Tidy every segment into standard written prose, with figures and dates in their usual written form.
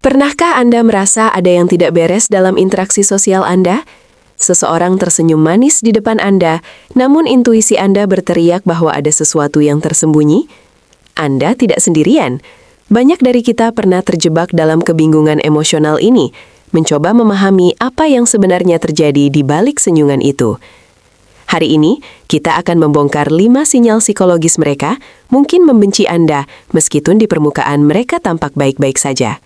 Pernahkah Anda merasa ada yang tidak beres dalam interaksi sosial Anda? Seseorang tersenyum manis di depan Anda, namun intuisi Anda berteriak bahwa ada sesuatu yang tersembunyi? Anda tidak sendirian. Banyak dari kita pernah terjebak dalam kebingungan emosional ini, mencoba memahami apa yang sebenarnya terjadi di balik senyuman itu. Hari ini, kita akan membongkar 5 sinyal psikologis mereka, mungkin membenci Anda, meskipun di permukaan mereka tampak baik-baik saja.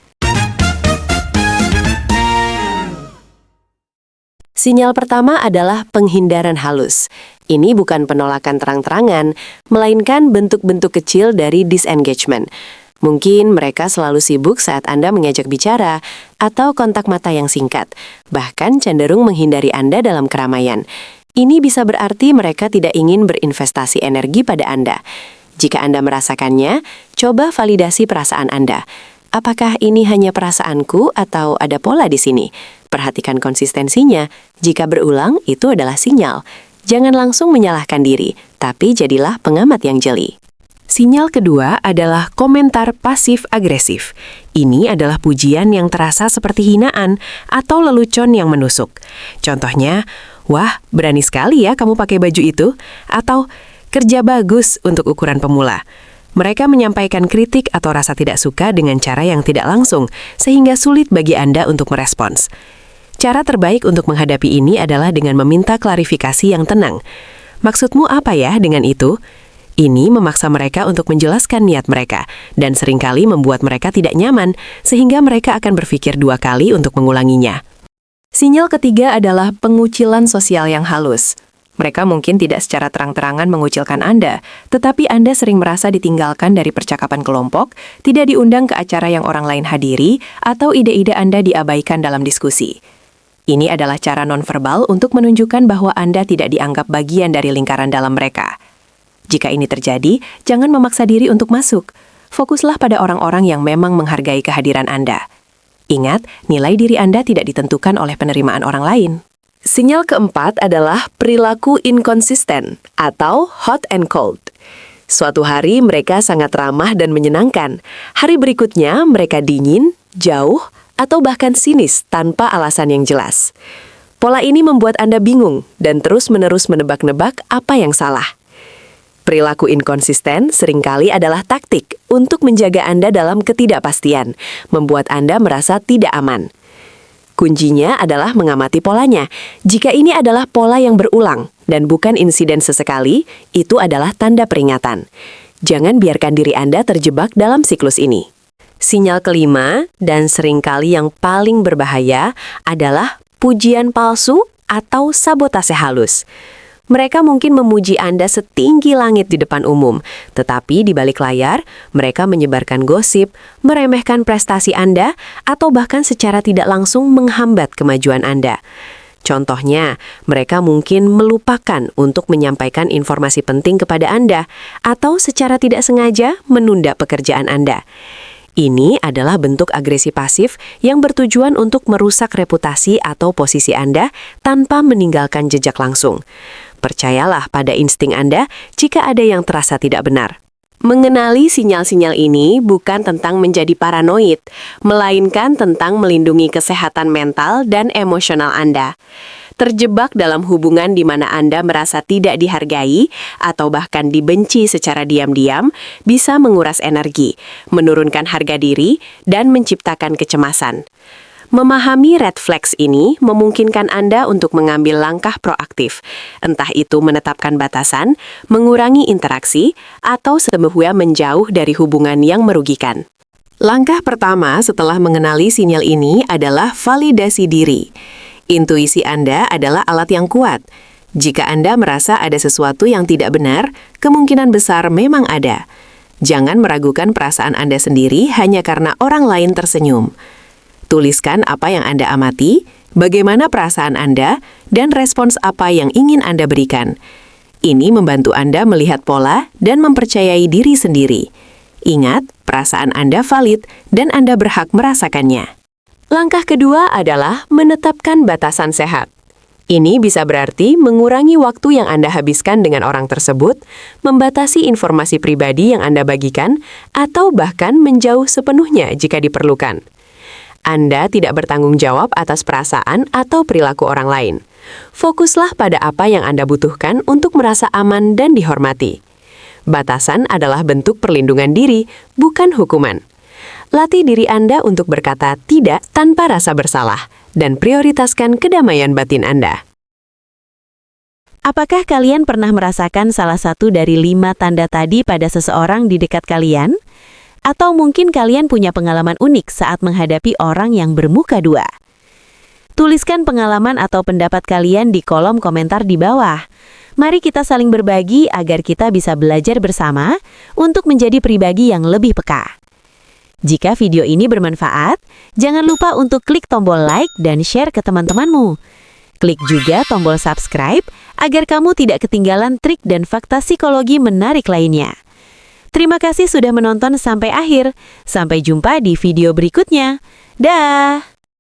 Sinyal pertama adalah penghindaran halus. Ini bukan penolakan terang-terangan, melainkan bentuk-bentuk kecil dari disengagement. Mungkin mereka selalu sibuk saat Anda mengajak bicara, atau kontak mata yang singkat, bahkan cenderung menghindari Anda dalam keramaian. Ini bisa berarti mereka tidak ingin berinvestasi energi pada Anda. Jika Anda merasakannya, coba validasi perasaan Anda. Apakah ini hanya perasaanku atau ada pola di sini? Perhatikan konsistensinya. Jika berulang, itu adalah sinyal. Jangan langsung menyalahkan diri, tapi jadilah pengamat yang jeli. Sinyal kedua adalah komentar pasif-agresif. Ini adalah pujian yang terasa seperti hinaan atau lelucon yang menusuk. Contohnya, "Wah, berani sekali ya kamu pakai baju itu," atau "Kerja bagus untuk ukuran pemula." Mereka menyampaikan kritik atau rasa tidak suka dengan cara yang tidak langsung, sehingga sulit bagi Anda untuk merespons. Cara terbaik untuk menghadapi ini adalah dengan meminta klarifikasi yang tenang. Maksudmu apa ya dengan itu? Ini memaksa mereka untuk menjelaskan niat mereka, dan seringkali membuat mereka tidak nyaman, sehingga mereka akan berpikir 2 kali untuk mengulanginya. Sinyal ketiga adalah pengucilan sosial yang halus. Mereka mungkin tidak secara terang-terangan mengucilkan Anda, tetapi Anda sering merasa ditinggalkan dari percakapan kelompok, tidak diundang ke acara yang orang lain hadiri, atau ide-ide Anda diabaikan dalam diskusi. Ini adalah cara nonverbal untuk menunjukkan bahwa Anda tidak dianggap bagian dari lingkaran dalam mereka. Jika ini terjadi, jangan memaksa diri untuk masuk. Fokuslah pada orang-orang yang memang menghargai kehadiran Anda. Ingat, nilai diri Anda tidak ditentukan oleh penerimaan orang lain. Sinyal keempat adalah perilaku inkonsisten atau hot and cold. Suatu hari mereka sangat ramah dan menyenangkan. Hari berikutnya mereka dingin, jauh, atau bahkan sinis tanpa alasan yang jelas. Pola ini membuat Anda bingung dan terus-menerus menebak-nebak apa yang salah. Perilaku inkonsisten seringkali adalah taktik untuk menjaga Anda dalam ketidakpastian, membuat Anda merasa tidak aman. Kuncinya adalah mengamati polanya. Jika ini adalah pola yang berulang dan bukan insiden sesekali, itu adalah tanda peringatan. Jangan biarkan diri Anda terjebak dalam siklus ini. Sinyal kelima, dan seringkali yang paling berbahaya, adalah pujian palsu atau sabotase halus. Mereka mungkin memuji Anda setinggi langit di depan umum, tetapi di balik layar, mereka menyebarkan gosip, meremehkan prestasi Anda, atau bahkan secara tidak langsung menghambat kemajuan Anda. Contohnya, mereka mungkin melupakan untuk menyampaikan informasi penting kepada Anda, atau secara tidak sengaja menunda pekerjaan Anda. Ini adalah bentuk agresi pasif yang bertujuan untuk merusak reputasi atau posisi Anda tanpa meninggalkan jejak langsung. Percayalah pada insting Anda jika ada yang terasa tidak benar. Mengenali sinyal-sinyal ini bukan tentang menjadi paranoid, melainkan tentang melindungi kesehatan mental dan emosional Anda. Terjebak dalam hubungan di mana Anda merasa tidak dihargai atau bahkan dibenci secara diam-diam bisa menguras energi, menurunkan harga diri, dan menciptakan kecemasan. Memahami red flags ini memungkinkan Anda untuk mengambil langkah proaktif, entah itu menetapkan batasan, mengurangi interaksi, atau sebenarnya menjauh dari hubungan yang merugikan. Langkah pertama setelah mengenali sinyal ini adalah validasi diri. Intuisi Anda adalah alat yang kuat. Jika Anda merasa ada sesuatu yang tidak benar, kemungkinan besar memang ada. Jangan meragukan perasaan Anda sendiri hanya karena orang lain tersenyum. Tuliskan apa yang Anda amati, bagaimana perasaan Anda, dan respons apa yang ingin Anda berikan. Ini membantu Anda melihat pola dan mempercayai diri sendiri. Ingat, perasaan Anda valid dan Anda berhak merasakannya. Langkah kedua adalah menetapkan batasan sehat. Ini bisa berarti mengurangi waktu yang Anda habiskan dengan orang tersebut, membatasi informasi pribadi yang Anda bagikan, atau bahkan menjauh sepenuhnya jika diperlukan. Anda tidak bertanggung jawab atas perasaan atau perilaku orang lain. Fokuslah pada apa yang Anda butuhkan untuk merasa aman dan dihormati. Batasan adalah bentuk perlindungan diri, bukan hukuman. Latih diri Anda untuk berkata tidak tanpa rasa bersalah, dan prioritaskan kedamaian batin Anda. Apakah kalian pernah merasakan salah satu dari 5 tanda tadi pada seseorang di dekat kalian? Atau mungkin kalian punya pengalaman unik saat menghadapi orang yang bermuka dua? Tuliskan pengalaman atau pendapat kalian di kolom komentar di bawah. Mari kita saling berbagi agar kita bisa belajar bersama untuk menjadi pribadi yang lebih peka. Jika video ini bermanfaat, jangan lupa untuk klik tombol like dan share ke teman-temanmu. Klik juga tombol subscribe agar kamu tidak ketinggalan trik dan fakta psikologi menarik lainnya. Terima kasih sudah menonton sampai akhir. Sampai jumpa di video berikutnya. Dah!